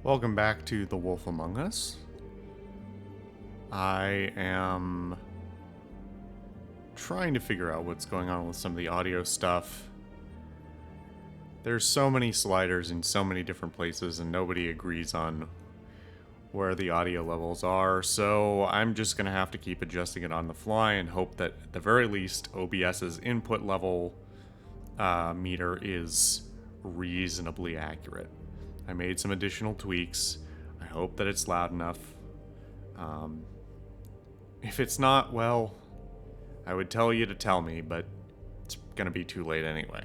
Welcome back to The Wolf Among Us. I am trying to figure out what's going on with some of the audio stuff. There's so many sliders in so many different places and nobody agrees on where the audio levels are, so I'm just going to have to keep adjusting it on the fly and hope that at the very least OBS's input level meter is reasonably accurate. I made some additional tweaks. I hope that it's loud enough. If it's not, well, I would tell you to tell me, but it's gonna be too late anyway.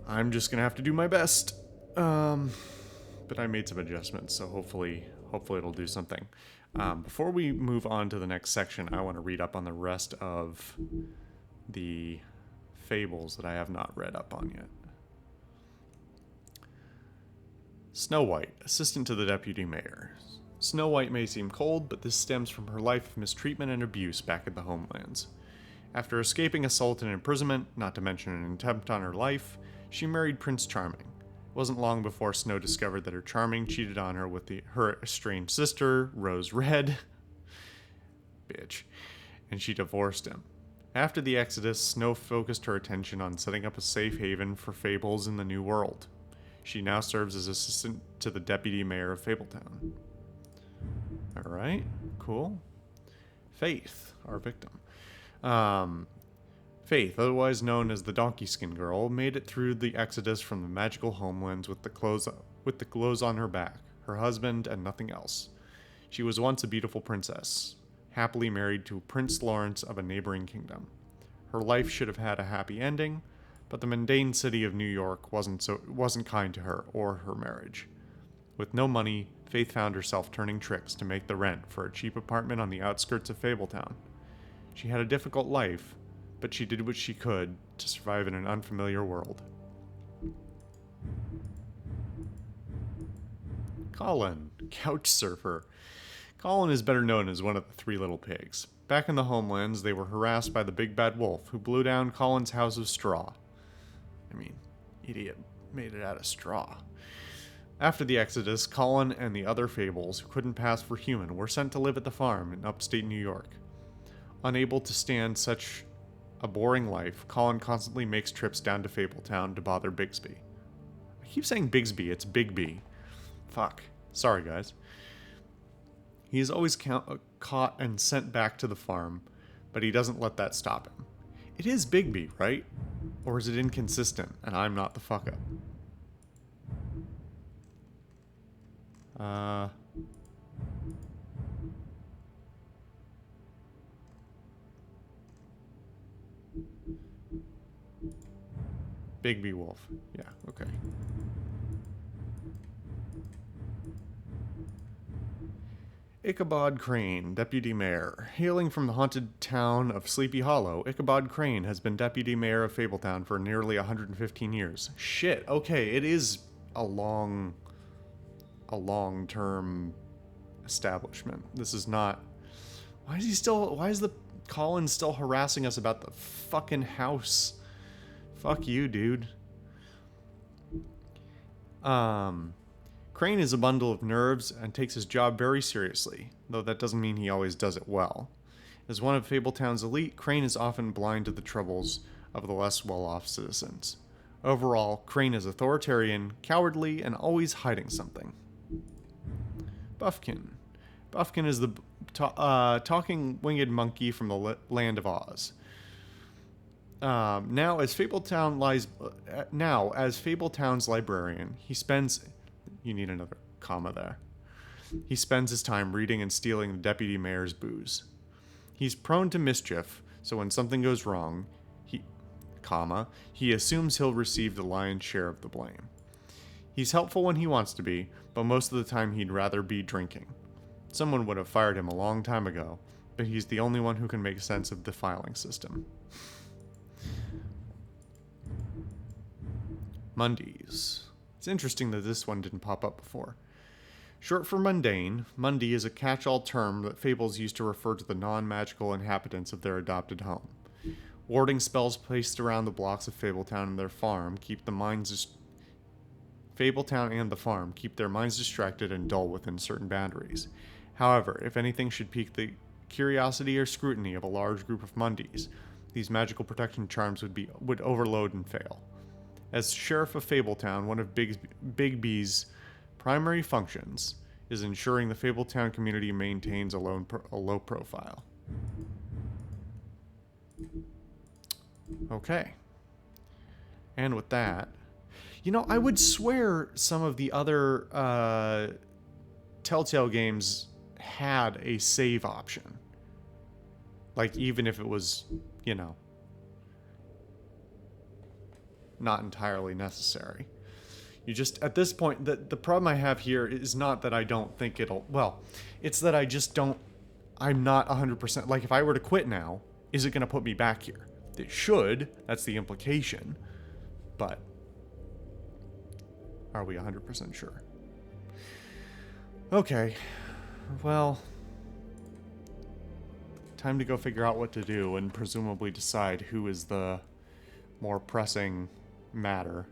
I'm just gonna have to do my best. But I made some adjustments, so hopefully it'll do something. Before we move on to the next section, I want to read up on the rest of the fables that I have not read up on yet. Snow White, assistant to the deputy mayor. Snow White may seem cold, but this stems from her life of mistreatment and abuse back at the homelands. After escaping assault and imprisonment, not to mention an attempt on her life, she married Prince Charming. It wasn't long before Snow discovered that her Charming cheated on her with her estranged sister, Rose Red. Bitch. And she divorced him. After the Exodus, Snow focused her attention on setting up a safe haven for fables in the New World. She now serves as assistant to the deputy mayor of Fabletown. Alright, cool. Faith, our victim. Faith, otherwise known as the Donkey Skin Girl, made it through the Exodus from the magical homelands with the clothes on her back, her husband, and nothing else. She was once a beautiful princess, happily married to Prince Lawrence of a neighboring kingdom. Her life should have had a happy ending, but the mundane city of New York wasn't kind to her or her marriage. With no money, Faith found herself turning tricks to make the rent for a cheap apartment on the outskirts of Fabletown. She had a difficult life, but she did what she could to survive in an unfamiliar world. Colin, couch surfer. Colin is better known as one of the three little pigs. Back in the homelands, they were harassed by the big bad wolf, who blew down Colin's house of straw. I mean, idiot made it out of straw. After the Exodus, Colin and the other fables who couldn't pass for human were sent to live at the farm in upstate New York. Unable to stand such a boring life, Colin constantly makes trips down to Fabletown to bother Bigsby. I keep saying Bigsby, it's Big B. Fuck. Sorry, guys. He is always caught and sent back to the farm, but he doesn't let that stop him. It is Bigby, right? Or is it inconsistent, and I'm not the fuck-up? Bigby Wolf. Yeah, okay. Ichabod Crane, Deputy Mayor. Hailing from the haunted town of Sleepy Hollow, Ichabod Crane has been Deputy Mayor of Fabletown for nearly 115 years. Shit, okay, it is a long-term establishment. This is not... Why is the Colin still harassing us about the fucking house? Fuck you, dude. Crane is a bundle of nerves and takes his job very seriously, though that doesn't mean he always does it well. As one of Fabletown's elite, Crane is often blind to the troubles of the less well-off citizens. Overall, Crane is authoritarian, cowardly, and always hiding something. Buffkin. Buffkin is the talking winged monkey from the land of Oz. Now, as Fabletown's librarian, he spends... You need another comma there. He spends his time reading and stealing the deputy mayor's booze. He's prone to mischief, so when something goes wrong, he assumes he'll receive the lion's share of the blame. He's helpful when he wants to be, but most of the time he'd rather be drinking. Someone would have fired him a long time ago, but he's the only one who can make sense of the filing system. Mondays. It's interesting that this one didn't pop up before. Short for mundane, Monday is a catch-all term that fables use to refer to the non-magical inhabitants of their adopted home. Warding spells placed around the blocks of Fabletown and their farm keep the minds Fabletown and the farm keep their minds distracted and dull within certain boundaries. However, if anything should pique the curiosity or scrutiny of a large group of Mundies, these magical protection charms would overload and fail. As Sheriff of Fabletown, one of Big B's primary functions is ensuring the Fabletown community maintains a low profile. Okay. And with that, you know, I would swear some of the other Telltale games had a save option. Like, even if it was, you know, not entirely necessary. You just, at this point, the problem I have here is not that I don't think it'll, well, it's that I just don't, I'm not 100%, like, if I were to quit now, is it going to put me back here? It should, that's the implication, but are we 100% sure? Okay, well, time to go figure out what to do and presumably decide who is the more pressing matter.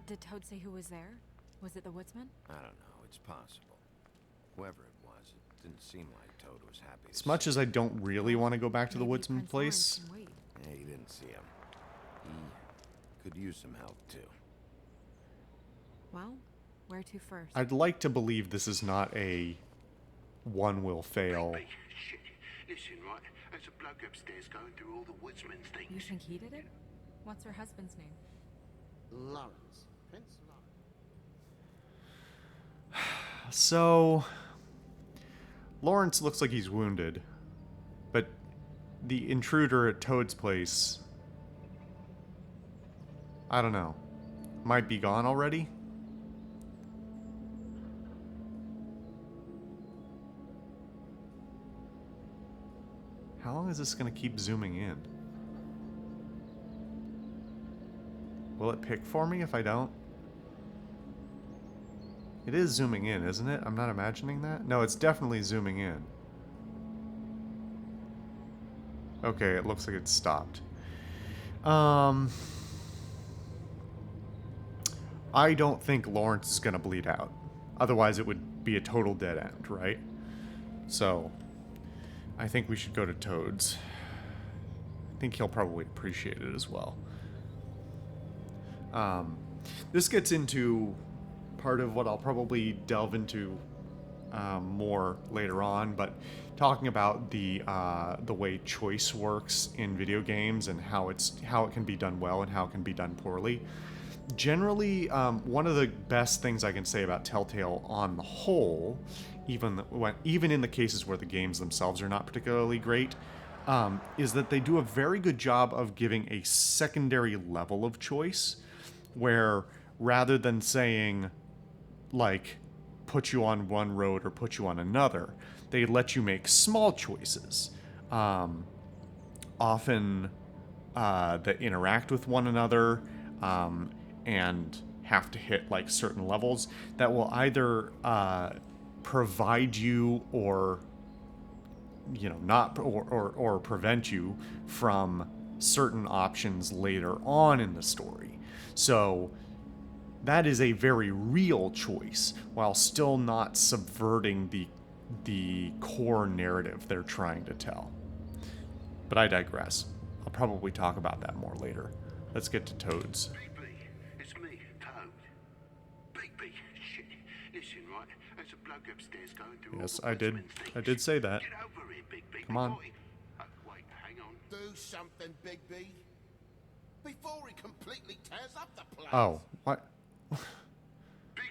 Did Toad say who was there? Was it the woodsman? I don't know. It's possible. Whoever it was, it didn't seem like Toad was happy. As much as I don't really want to go back to the woodsman place. Yeah, you didn't see him. He could use some help too. Well, where to first? I'd like to believe this is not a one will fail. Shit. Listen, right? There's a bloke upstairs going through all the woodsman's things. You think he did it? What's her husband's name? Lawrence. Prince Lawrence. So, Lawrence looks like he's wounded, but the intruder at Toad's place, I don't know, might be gone already? How long is this going to keep zooming in? Will it pick for me if I don't? It is zooming in, isn't it? I'm not imagining that? No, it's definitely zooming in. Okay, it looks like it's stopped. I don't think Lawrence is going to bleed out. Otherwise, it would be a total dead end, right? So, I think we should go to Toad's. I think he'll probably appreciate it as well. This gets into part of what I'll probably delve into more later on, but talking about the way choice works in video games and how it can be done well and how it can be done poorly. Generally, one of the best things I can say about Telltale on the whole, even in the cases where the games themselves are not particularly great, is that they do a very good job of giving a secondary level of choice, where rather than saying, like, put you on one road or put you on another, they let you make small choices, often that interact with one another, and have to hit like certain levels that will either provide you or, you know, not or prevent you from certain options later on in the story. So that is a very real choice while still not subverting the core narrative they're trying to tell. But I digress. I'll probably talk about that more later. Let's get to Toad's. It's me, Toad. Big shit. Listen, right? There's a bloke upstairs going through Yes, all the I did. woodsman's things. I did say that. Get over here, Big. Come on. Wait, hang on. Do something, Big B. Before he completely tears up the place. Oh, what? Big,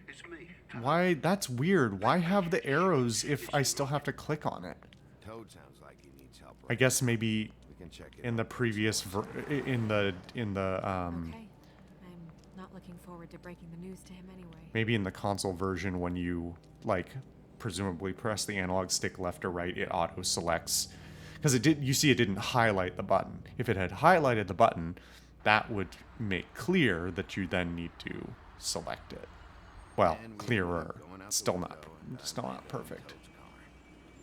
it's me. Toad. Why? That's weird. Why have the arrows if I still have to click on it? Toad sounds like he needs help. I guess maybe We can check it in the out. previous in the Okay. I'm not looking forward to breaking the news to him anyway. maybe in the console version when you like presumably press the analog stick left or right, it auto selects, because it did. You see, it didn't highlight the button. If it had highlighted the button, that would make clear that you then need to select it. Well, And we clearer. ended up going out the Still window not. and Still diving not into perfect. Toad's car.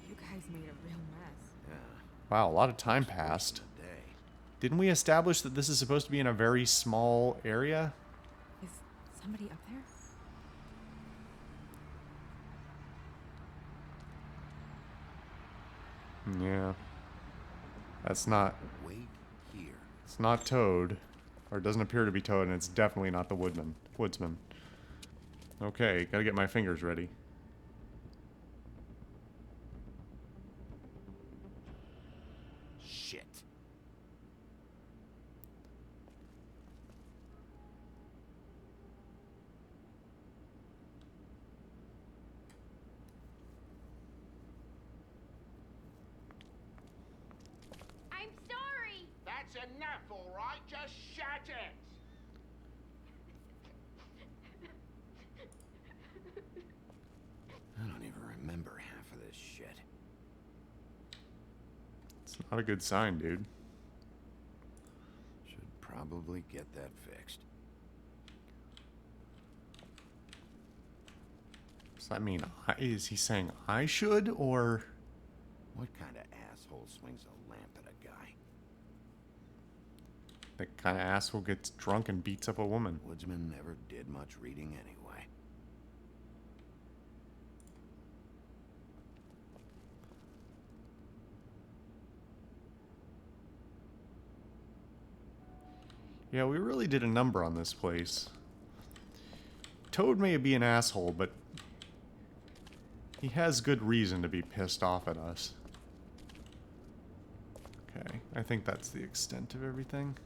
You guys made a real mess. Yeah. Wow, a lot of time passed. Day. Didn't we establish that this is supposed to be in a very small area? Is somebody up there? Yeah. That's not... Wait here. It's not Toad. Or it doesn't appear to be Toad, and it's definitely not the woodsman. Okay, gotta get my fingers ready. Shit. I'm sorry. That's enough, all right? Just shut it. I don't even remember half of this shit. It's not a good sign, dude. Should probably get that fixed. Does that mean is he saying I should, or... What kind of asshole swings a lamp at a guy? The kind of asshole gets drunk and beats up a woman? Woodsman never did much reading anyway. Yeah, we really did a number on this place. Toad may be an asshole, but he has good reason to be pissed off at us. Okay, I think that's the extent of everything.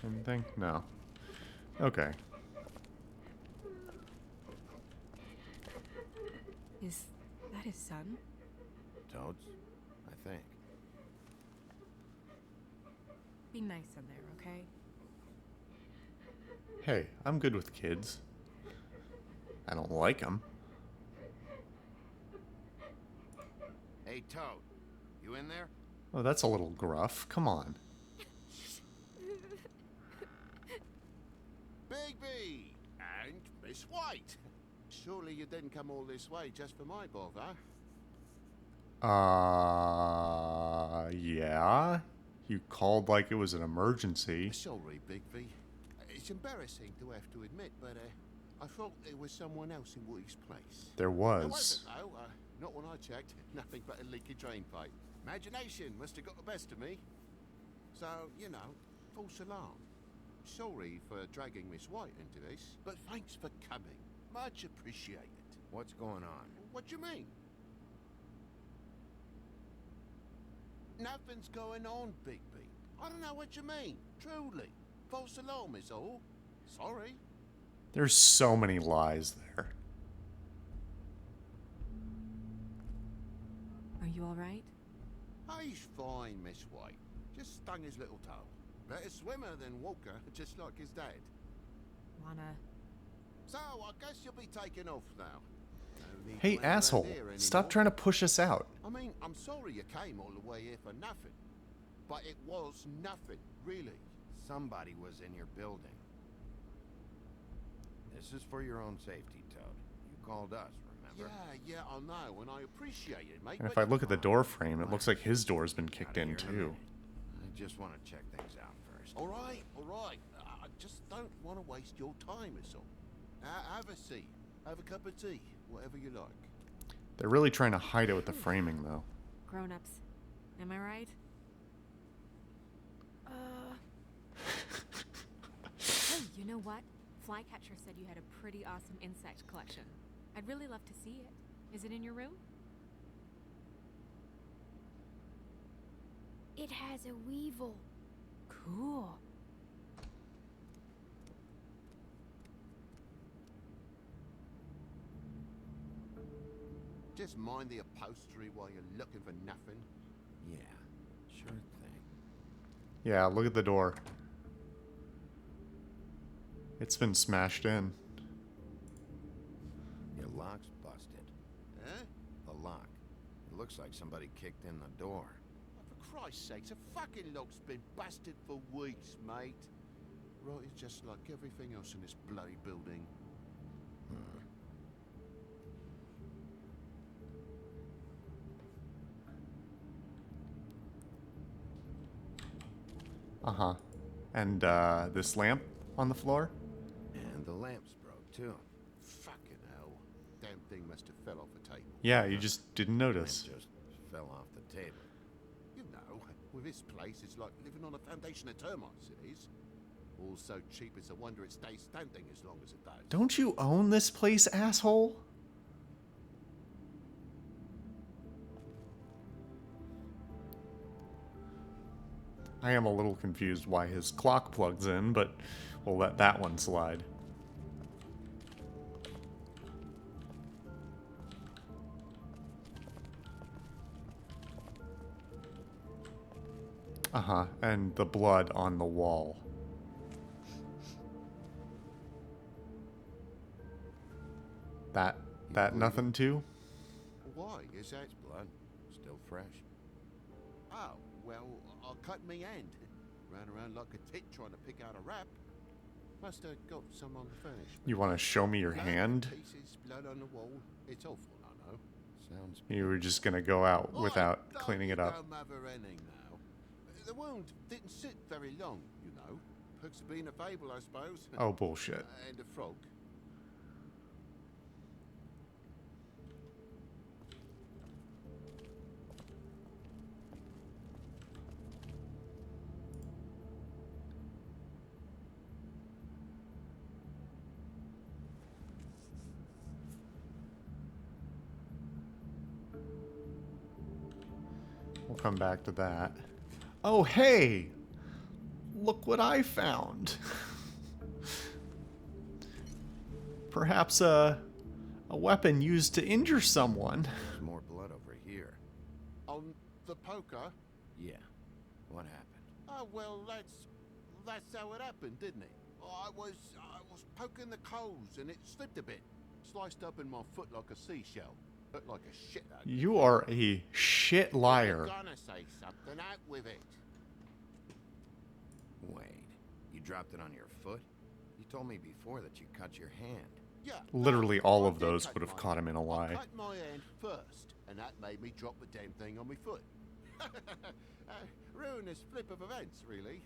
Anything? No. Okay. Is that his son? Toads? I think. Be nice in there, okay? Hey, I'm good with kids. I don't like them. Hey, Toad. You in there? Oh, that's a little gruff. Come on. Bigby and Miss White. Surely you didn't come all this way just for my bother. Yeah? You called like it was an emergency. Sorry, Bigby. It's embarrassing to have to admit, but I thought there was someone else in Woody's place. There There was. wasn't, though. Not when I checked. Nothing but a leaky drain pipe. Imagination must have got the best of me. So, you know, false alarm. Sorry for dragging Miss White into this, but thanks for coming. Much appreciated. What's going on? What do you mean? Nothing's going on, Bigby. I don't know what you mean. Truly. False alarm is all. Sorry. There's so many lies there. Are you alright? He's fine, Miss White. Just stung his little toe. Better swimmer than Walker, just like his dad. Wanna... So, I guess you'll be taking off now. No need Hey, to hang around asshole. here Stop anymore. trying to push us out. I mean, I'm sorry you came all the way here for nothing. But it was nothing, really. Somebody was in your building. This is for your own safety, Toad. You called us, remember? Yeah, I know, and I appreciate it, mate. And if but- I look at the door frame, it looks like his door's been kicked Outta in here a too. minute. I just want to check things out first. All right. I just don't want to waste your time, is all. Have a seat. Have a cup of tea. Whatever you like. They're really trying to hide it with the framing, though. Grown-ups. Am I right? Hey, you know what? Flycatcher said you had a pretty awesome insect collection. I'd really love to see it. Is it in your room? It has a weevil. Cool. Just mind the upholstery while you're looking for nothing. Yeah, sure thing. Yeah, look at the door. It's been smashed in. Your lock's busted. Huh? The lock. It looks looks like somebody kicked in the door. For Christ's sake, the fucking lock's been busted for weeks, mate. Right, it's just like everything else in this bloody building. Uh-huh. And, this lamp on the floor? And the lamp's broke, too. Fucking hell. Damn thing must have fell off the table. Yeah, you just didn't Lamp notice. just fell off the table. You know, with this place, it's like living on a foundation of termites, it is. All so cheap, it's a wonder it stays standing as long as it does. Don't you own this place, asshole? I am a little confused why his clock plugs in, but we'll let that one slide. Uh-huh, and the blood on the wall. That nothing too? Why? Is that... It's blood. Still fresh. Oh, well, I cut me hand. Ran around like a tit trying to pick out a wrap. Must have got some on the furniture. You want to show me your Blood hand? Pieces, blood on the wall. It's awful, I know. Sounds You were just gonna go out without Oi, cleaning it don't up. you go mother henning now. The wound didn't sit very long, you know. Perks of being a fable, I suppose. Oh, bullshit. And a frog. We'll come back to that. Oh, hey! Look what I found. Perhaps a weapon used to injure someone. There's more blood over here. On the poker? Yeah. What happened? Oh, well, that's how it happened, didn't it? I was poking the coals and it slipped a bit. Sliced up in my foot like a seashell. Looked like a shit out. You are a shit liar. You're gonna say something, out with it. Wait. You dropped it on your foot? You told me before that you cut your hand. Yeah. Literally all I of did those cut would have my caught him in a hand. lie. I cut my hand first, and that made me drop the damn thing on my foot. Ruinous flip of events, really.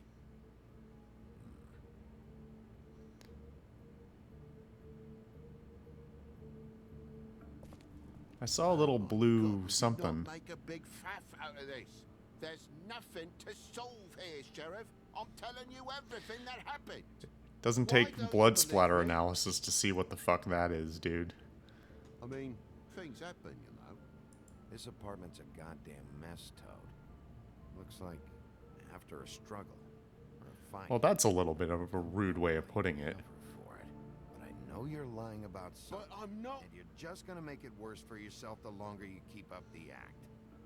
I saw a little blue God, we did something. not make a big faff out of this. There's nothing to solve here, Sheriff. I'm telling you everything that happened. Doesn't Why take don't blood you splatter believe me? analysis to see what the fuck that is, dude. I mean, things happen, you know. This apartment's a goddamn mess, Toad. Looks like after a struggle or a fight. Well, that's a little bit of a rude way of putting it. Suffer for it. But I know you're lying about something. But I'm not. And you're just gonna make it worse for yourself the longer you keep up the act.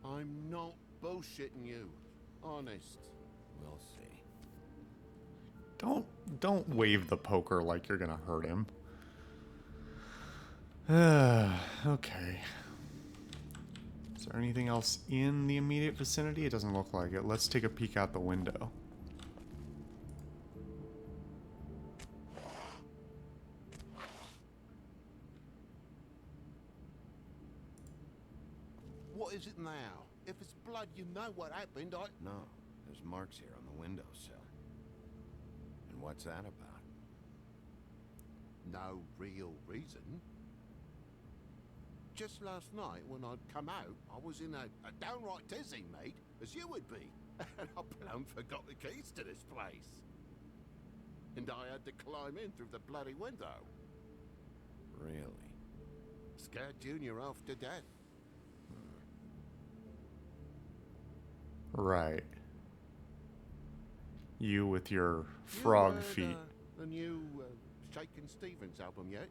I'm not bullshitting you. Honest. We'll see. Don't wave the poker like you're gonna hurt him. Okay. Is there anything else in the immediate vicinity? It doesn't look like it. Let's take a peek out the window. What is it now? If it's blood, you know what happened. No, there's marks here on the windowsill. And what's that about? No real reason. Just last night, when I'd come out, I was in a downright dizzy, mate, as you would be. And I plumb forgot the keys to this place. And I had to climb in through the bloody window. Really? Scared Junior half to death. Right. You with your You frog heard, feet. The new Shakin' Stevens album yet?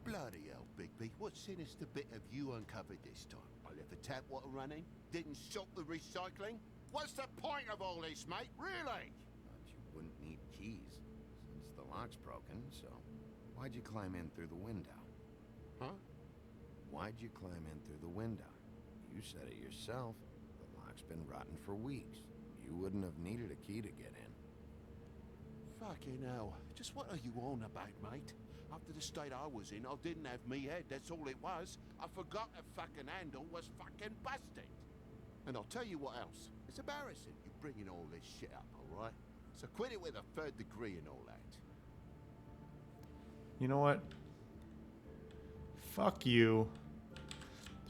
Bloody hell, Bigby. What sinister bit have you uncovered this time? I left the tap water running, didn't stop the recycling. What's the point of all this, mate? Really? But you wouldn't need keys, since the lock's broken, so why'd you climb in through the window? Huh? Why'd you climb in through the window? You said it yourself. The lock's been rotten for weeks. You wouldn't have needed a key to get in. Fucking hell. Just what are you on about, mate? After the state I was in, I didn't have me head, that's all it was. I forgot the fucking handle was fucking busted. And I'll tell you what else. It's embarrassing you bringing all this shit up, alright? So quit it with a third degree and all that. You know what? Fuck you.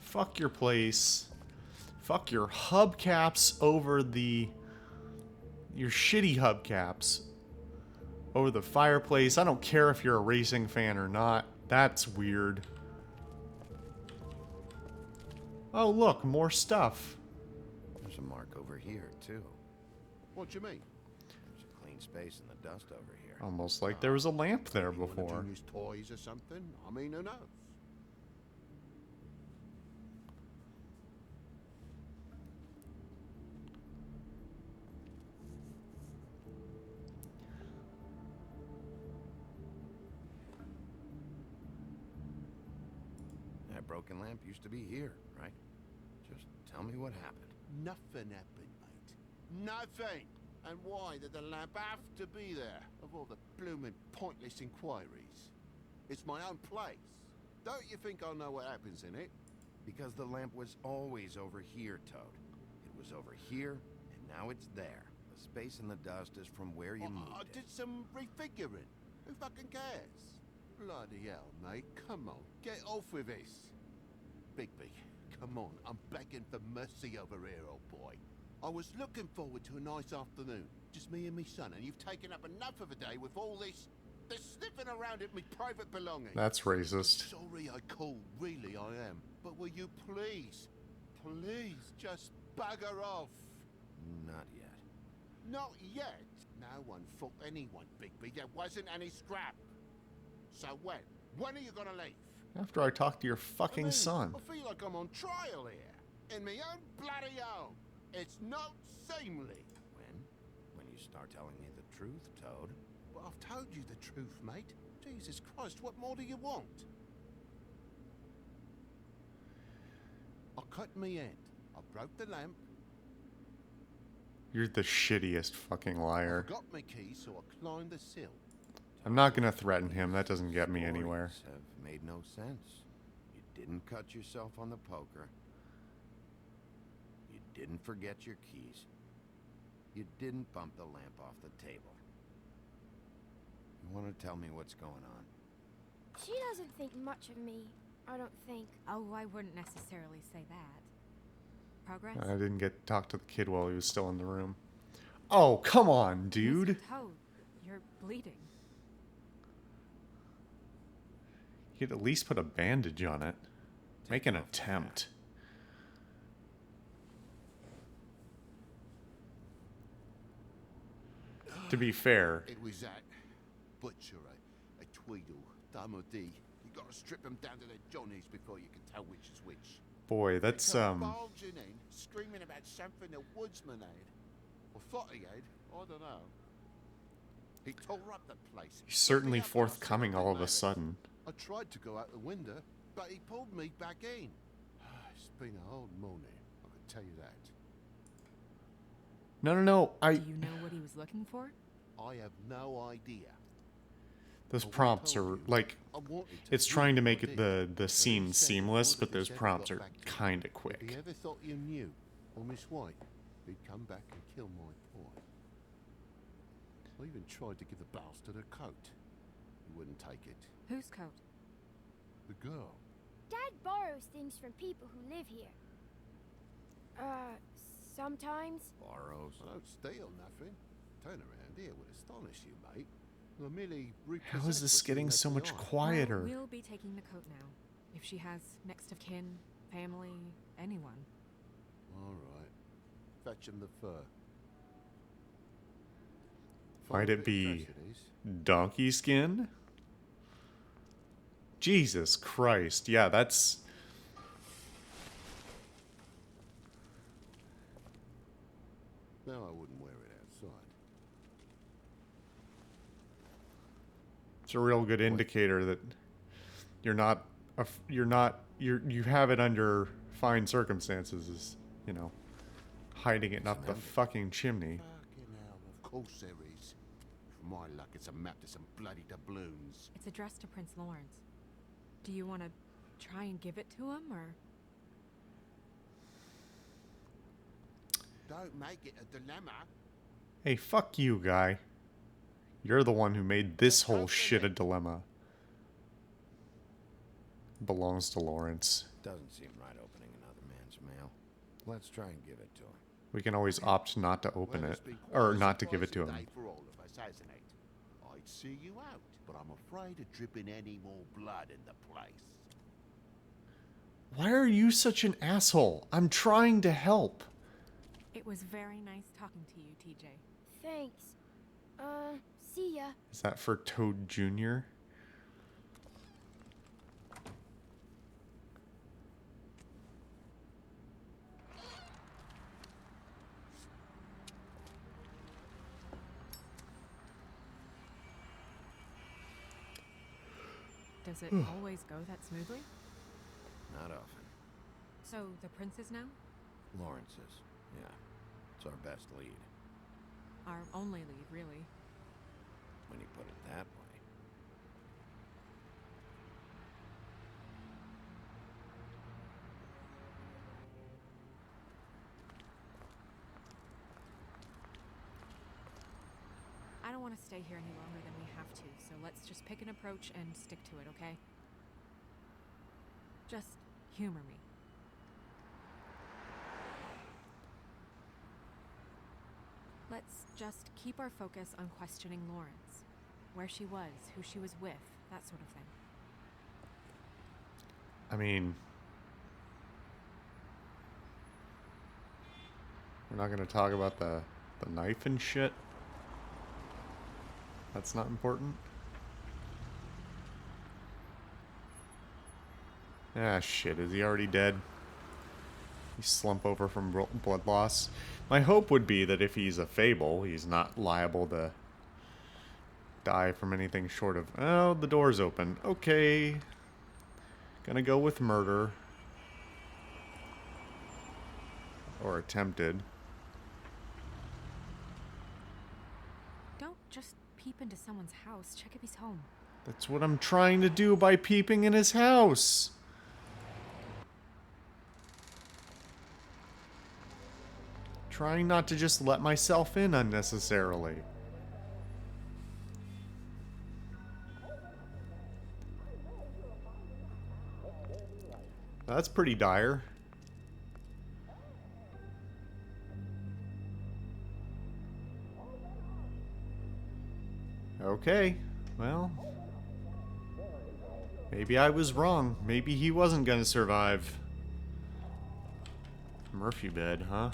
Fuck your place. Fuck your hubcaps over the... Your shitty hubcaps over the fireplace. I don't care if you're a racing fan or not. That's weird. Oh, look, more stuff. There's a mark over here, too. What do you mean? There's a clean space in the dust over here. Almost like there was a lamp there Maybe one of before. Junior's toys or something? I mean, who knows? That broken lamp used to be here, right? Just tell me what happened. Nothing happened, mate. Nothing! And why did the lamp have to be there, of all the blooming pointless inquiries? It's my own place. Don't you think I know what happens in it? Because the lamp was always over here, Toad. It was over here, and now it's there. The space in the dust is from where you moved I it. did some refiguring. Who fucking cares? Bloody hell, mate. Come on, get off with this. Bigby, come on. I'm begging for mercy over here, old boy. I was looking forward to a nice afternoon. Just me and me son, and you've taken up enough of a day with all this sniffing around at me private belongings. That's racist. Sorry I called, really I am. But will you please, just bugger off? Not yet. Not yet. No one fought anyone, Bigby. There wasn't any scrap. So when? When are you gonna leave? After I talk to your fucking I mean, son. I feel like I'm on trial here. In my own bloody home. It's not seemly. When you start telling me the truth, Toad. But I've told you the truth, mate. Jesus Christ, what more do you want? I cut me end. I broke the lamp. You're the shittiest fucking I liar. forgot my keys, so I climbed the sill. I'm not gonna threaten him. That doesn't get me anywhere. Stories have made no sense. You didn't cut yourself on the poker. You didn't forget your keys. You didn't bump the lamp off the table. You want to tell me what's going on? She doesn't think much of me, I don't think. Oh, I wouldn't necessarily say that. Progress? I didn't get to talk to the kid while he was still in the room. Oh, come on, dude. Mr. Toad, you're bleeding. You could at least put a bandage on it. Make an off the attempt. To be fair, It was that butcher, a Tweedle, Damodee. You gotta strip them down to their johnnies before you can tell which is which. boy, that's Come bulging in, screaming about something the woodsman had. Or thought he had, I don't know. He tore up the place. he's certainly Put me up and I forthcoming said, all of a "Mate, sudden. I tried to go out the window, but he pulled me back in. It's been a hard morning, I can tell you that. No, no, no. Do you know what he was looking for? I have no idea. Those But we prompts told are you. like I wanted it's to, trying to I make it did. the But he scene said seamless, all but of his those ever prompts got are back to you. kind of If he quick. ever thought you knew, or Miss White, he'd come back and kill my boy. I even tried to give the bastard a coat. He wouldn't take it. Whose coat? The girl. Dad borrows things from people who live here. Sometimes. Borrows. I don't steal nothing. Turn around here would astonish you, mate. I merely How is repossess this what's getting left so much behind. quieter? Well, we'll be taking the coat now. If she has next of kin, family, anyone. All right. Fetch him the fur. Might Fine it bit of be flesh it is. donkey skin? Jesus Christ. Yeah, that's... No, I wouldn't wear it outside. It's a real good indicator that you're not you have it under fine circumstances, is, you know, hiding it up the fucking chimney. Fucking hell, of course there is. For my luck, it's a map to some bloody doubloons. It's addressed to Prince Lawrence. Do you want to try and give it to him, or? Don't make it a dilemma. Hey, fuck you, guy. You're the one who made this whole shit a dilemma. Belongs to Lawrence. Doesn't seem right opening another man's mail. Let's try and give it to him. We can always opt not to open Well, it. it's been quite Or a not to give it to surprising him. day for all of us, hasn't it? I'd see you out, but I'm afraid of dripping any more blood in the place. Why are you such an asshole? I'm trying to help. It was very nice talking to you, TJ. Thanks. See ya. Is that for Toad Jr.? Does it always go that smoothly? Not often. So, the prince's now? Lawrence's. Yeah. It's our best lead. Our only lead, really. When you put it that way. I don't want to stay here any longer than we have to, so let's just pick an approach and stick to it, okay? Just humor me. Let's just keep our focus on questioning Lawrence. Where she was, who she was with, that sort of thing. I mean... We're not going to talk about the knife and shit? That's not important? Ah, shit. Is he already dead? He slump over from blood loss. My hope would be that if he's a fable, he's not liable to die from anything short of... Oh, the door's open. Okay. Gonna go with murder. Or attempted. Don't just peep into someone's house. Check if he's home. That's what I'm trying to do by peeping in his house. Trying not to just let myself in unnecessarily. That's pretty dire. Okay, well, maybe I was wrong. Maybe he wasn't gonna survive. Murphy bed, huh?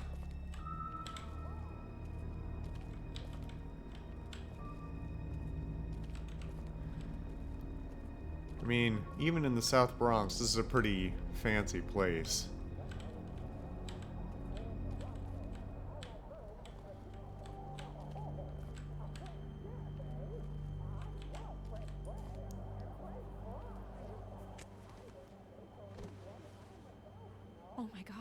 I mean, even in the South Bronx, this is a pretty fancy place. Oh my god.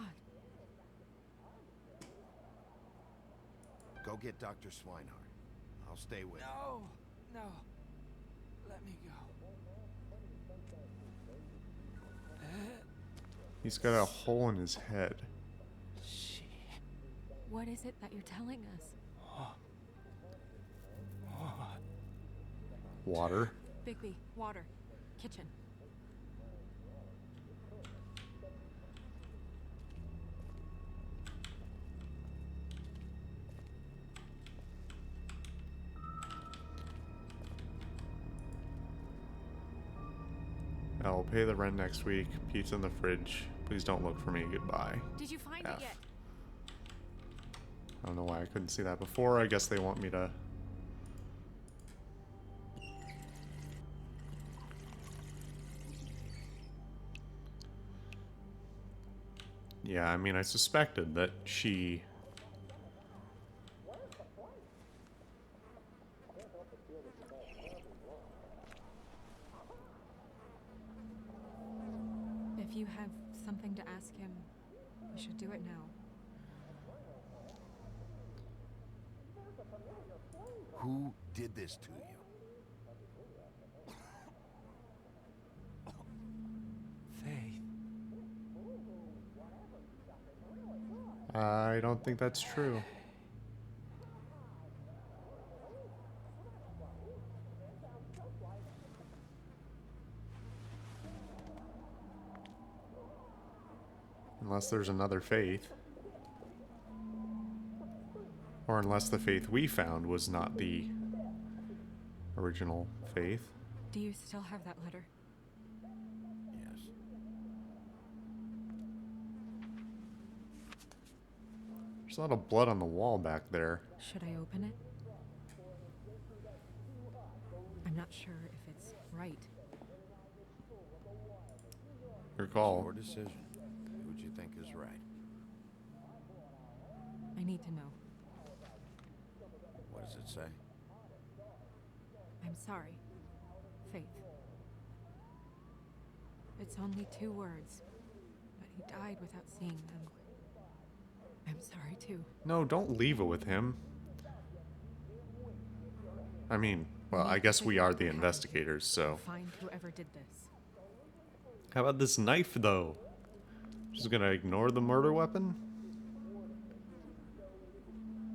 Go get Dr. Swinehart. I'll stay with you. No. Let me go. He's got a hole in his head. What is it that you're telling us? Water. Bigby, water. Kitchen. I'll pay the rent next week. Pizza in the fridge. Please don't look for me. Goodbye. Did you find F. it yet? I don't know why I couldn't see that before. I guess they want me to... Yeah, I mean, I suspected that she... If you had Who did this to you? Faith. I don't think that's true. Unless there's another Faith. Or unless the Faith we found was not the original Faith. Do you still have that letter? Yes. There's a lot of blood on the wall back there. Should I open it? I'm not sure if it's right. Your call. Your decision. Do what you think is right. I need to know. What does it say? I'm sorry. Faith. It's only 2 words, but he died without seeing them. I'm sorry too. No, don't leave it with him. I mean, well, I guess we are the investigators, so. Find whoever did this. How about this knife, though? Just gonna ignore the murder weapon?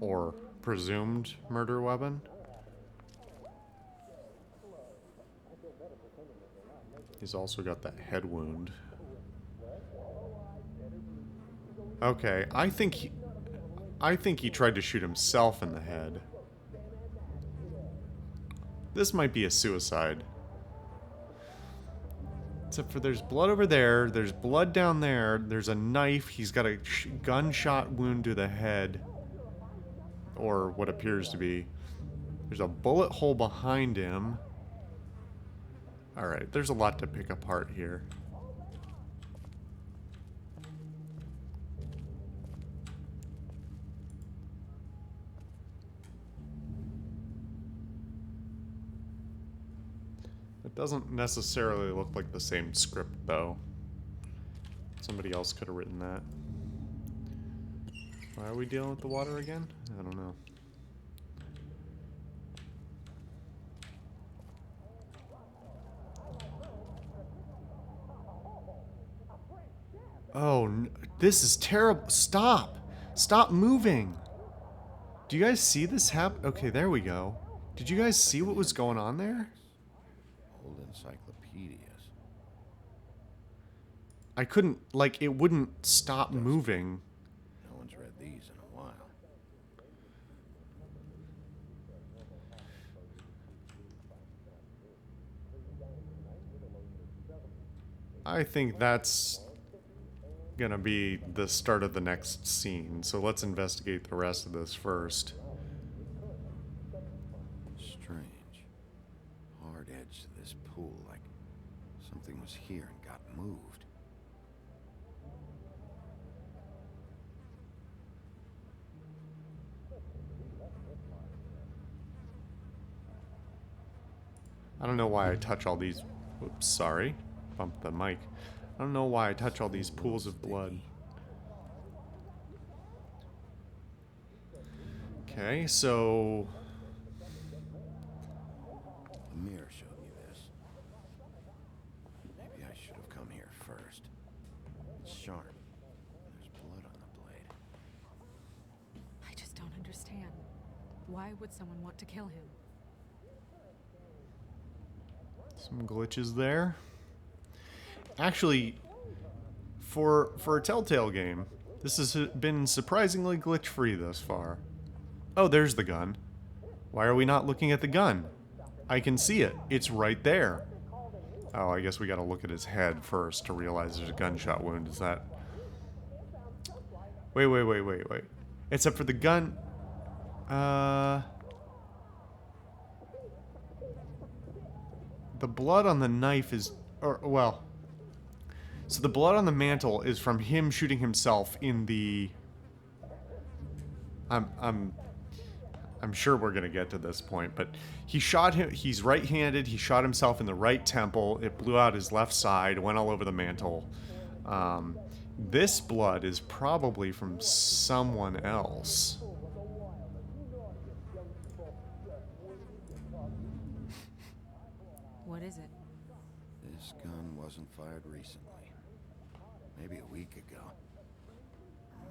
Or presumed murder weapon? He's also got that head wound. Okay, I think he tried to shoot himself in the head. This might be a suicide. Except for there's blood over there, there's blood down there, there's a knife, he's got a gunshot wound to the head. Or what appears to be. There's a bullet hole behind him. Alright, there's a lot to pick apart here. It doesn't necessarily look like the same script, though. Somebody else could have written that. Why are we dealing with the water again? I don't know. Oh, this is terrible. Stop! Stop moving! Do you guys see this happen? Okay, there we go. Did you guys see what was going on there? Old encyclopedias. I couldn't, like, it wouldn't stop moving. No one's read these in a while. I think that's gonna be the start of the next scene, so let's investigate the rest of this first. Strange. Hard edge to this pool, like something was here and got moved. I don't know why I touch all these... Oops, sorry. Bumped the mic. I don't know why I touch all these pools of blood. Okay, so... The mirror showed me this. Maybe I should have come here first. It's sharp. There's blood on the blade. I just don't understand. Why would someone want to kill him? Some glitches there. Actually, for a Telltale game, this has been surprisingly glitch-free thus far. Oh, there's the gun. Why are we not looking at the gun? I can see it. It's right there. Oh, I guess we gotta look at his head first to realize there's a gunshot wound. Is that... Wait. Except for the gun... The blood on the knife is... Or, well... So the blood on the mantle is from him shooting himself in the... I'm sure we're gonna get to this point, but he shot him. He's right-handed. He shot himself in the right temple. It blew out his left side. Went all over the mantle. This blood is probably from someone else. What is it? This gun wasn't fired recently. Maybe a week ago.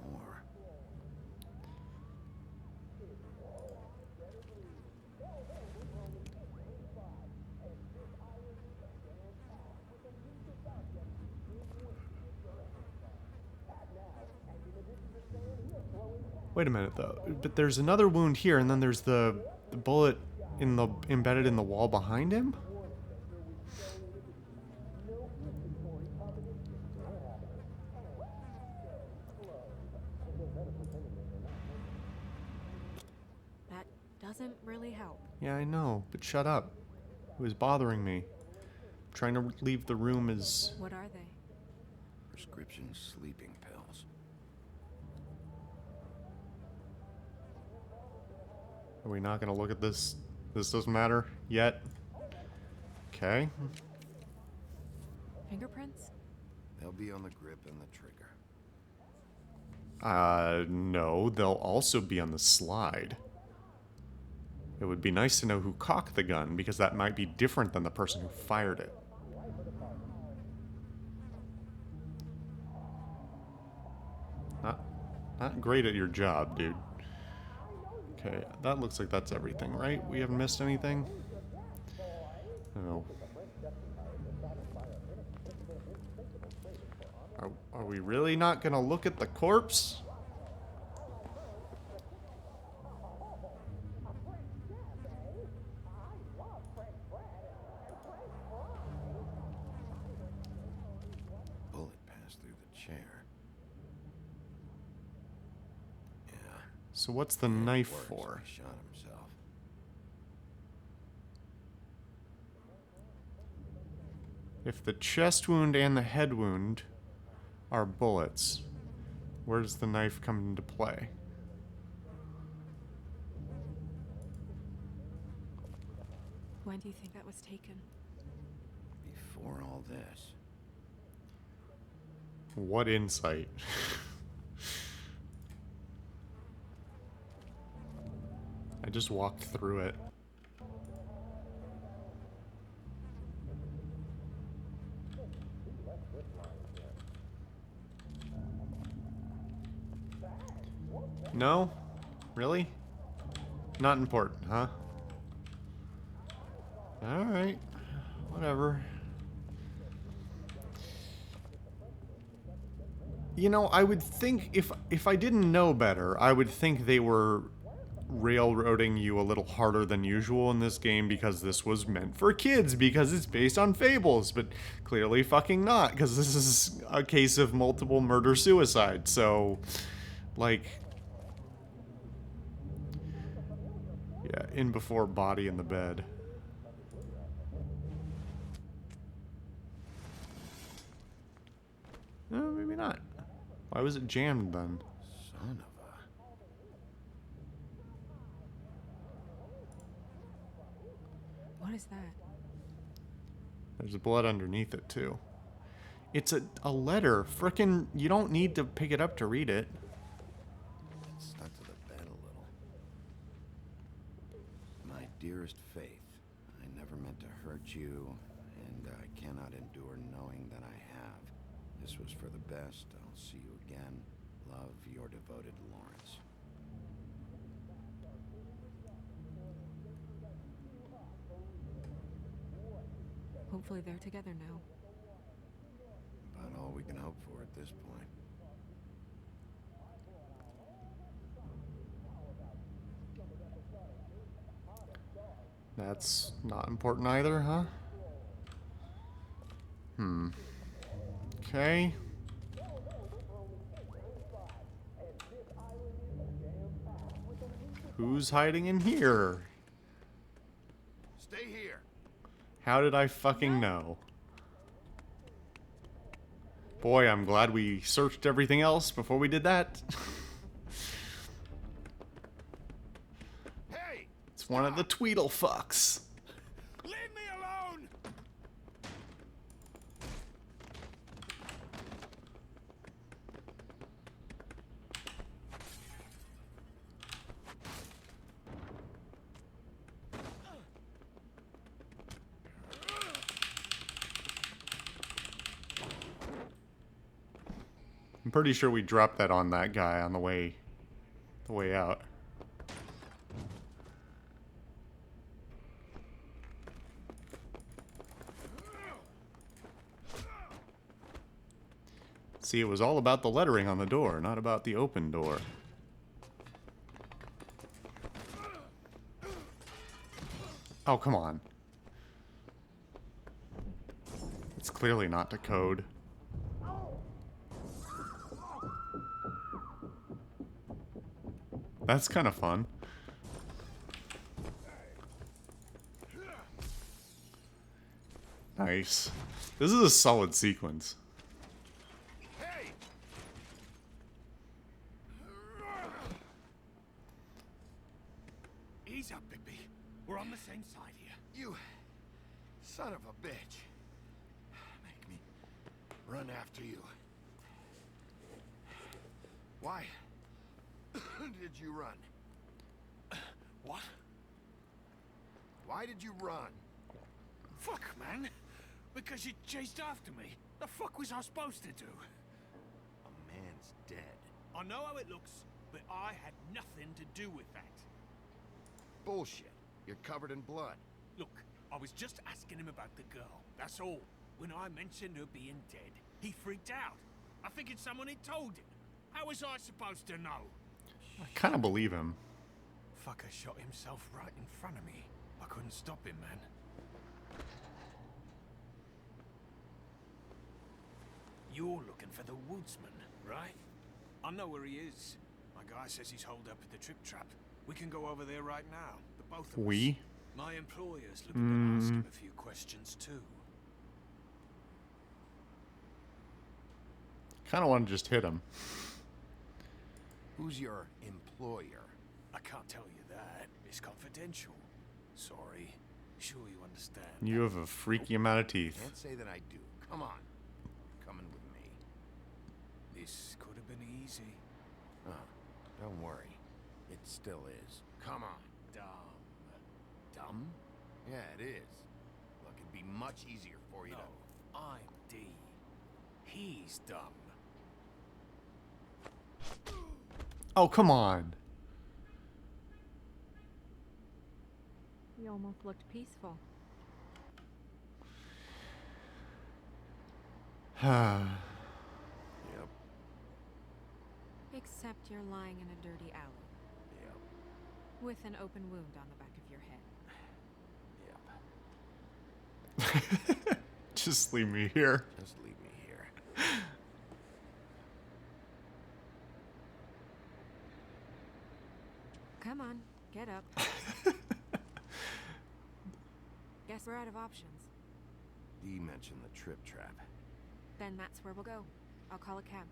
Or more. Wait a minute, though. But there's another wound here, and then there's the bullet embedded in the wall behind him? That doesn't really help. Yeah, I know, but shut up. It was bothering me. Trying to leave the room is... What are they? Prescription sleeping pills. Are we not going to look at this? This doesn't matter yet? Okay. Fingerprints? They'll be on the grip and the trigger. No, they'll also be on the slide. It would be nice to know who cocked the gun, because that might be different than the person who fired it. Not great at your job, dude. Okay, that looks like that's everything, right? We haven't missed anything? No. Are we really not gonna look at the corpse? Bullet passed through the chair. Yeah. So what's the it knife works. for? He shot himself. If the chest wound and the head wound are bullets, where does the knife come into play? When do you think that was taken? Before all this. What insight. I just walked through it. No? Really? Not important, huh? Alright. Whatever. You know, I would think if I didn't know better, I would think they were railroading you a little harder than usual in this game because this was meant for kids, because it's based on fables, but clearly fucking not, because this is a case of multiple murder-suicide, so, like... Yeah, in before body in the bed. No, maybe not. Why was it jammed then? Son of a... What is that? There's blood underneath it, too. It's a letter. Frickin', you don't need to pick it up to read it. It stuck to the bed a little. My dearest Faith, I never meant to hurt you, and I cannot endure knowing that I have. This was for the best. I'll see you again. Love, your devoted Lawrence. Hopefully they're together now. About all we can hope for at this point. That's not important either, huh? Okay. Who's hiding in here? Stay here. How did I fucking know? Boy, I'm glad we searched everything else before we did that. Hey! It's one of the Tweedle fucks. Leave me alone! pretty sure we dropped that on that guy on the way out. See, it was all about the lettering on the door, not about the open door. Oh, come on. It's clearly not to code. That's kind of fun. Nice. This is a solid sequence. Hey! Ease up, Bigby. We're on the same side here. You son of a bitch. Make me run after you. Why did you run? What? Why did you run? Fuck, man. Because you chased after me. The fuck was I supposed to do? A man's dead. I know how it looks, but I had nothing to do with that. Bullshit. You're covered in blood. Look, I was just asking him about the girl. That's all. When I mentioned her being dead, he freaked out. I figured someone had told him. How was I supposed to know? I kind of believe him. Fucker shot himself right in front of me. I couldn't stop him, man. You're looking for the woodsman, right? I know where he is. My guy says he's holed up at the trip trap. We can go over there right now, the both of us. We? My employer's looking to ask him a few questions too. Kind of want to just hit him. Who's your employer? I can't tell you that. It's confidential. Sorry. Sure you understand. You have a freaky amount of teeth. Can't say that I do. Come on. Coming with me. This could have been easy. Oh, don't worry. It still is. Come on. Dumb. Dumb? Yeah, it is. Look, it'd be much easier for you No, to... I'm D. He's dumb. Oh, come on. You almost looked peaceful. Yep. Except you're lying in a dirty alley. Yep. With an open wound on the back of your head. Yep. Just leave me here. Just leave me here. Come on, get up. Guess we're out of options. Dee mentioned the trip trap. Then that's where we'll go. I'll call a cab.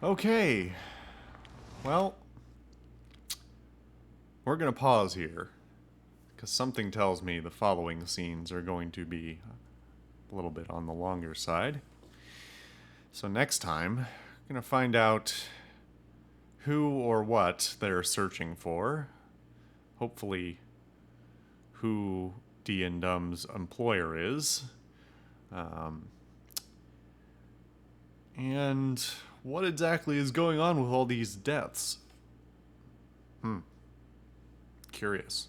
Okay. Well, we're going to pause here, because something tells me the following scenes are going to be a little bit on the longer side. So next time, we're going to find out who or what they're searching for. Hopefully, who Dee and Dum's employer is. And what exactly is going on with all these deaths? Curious.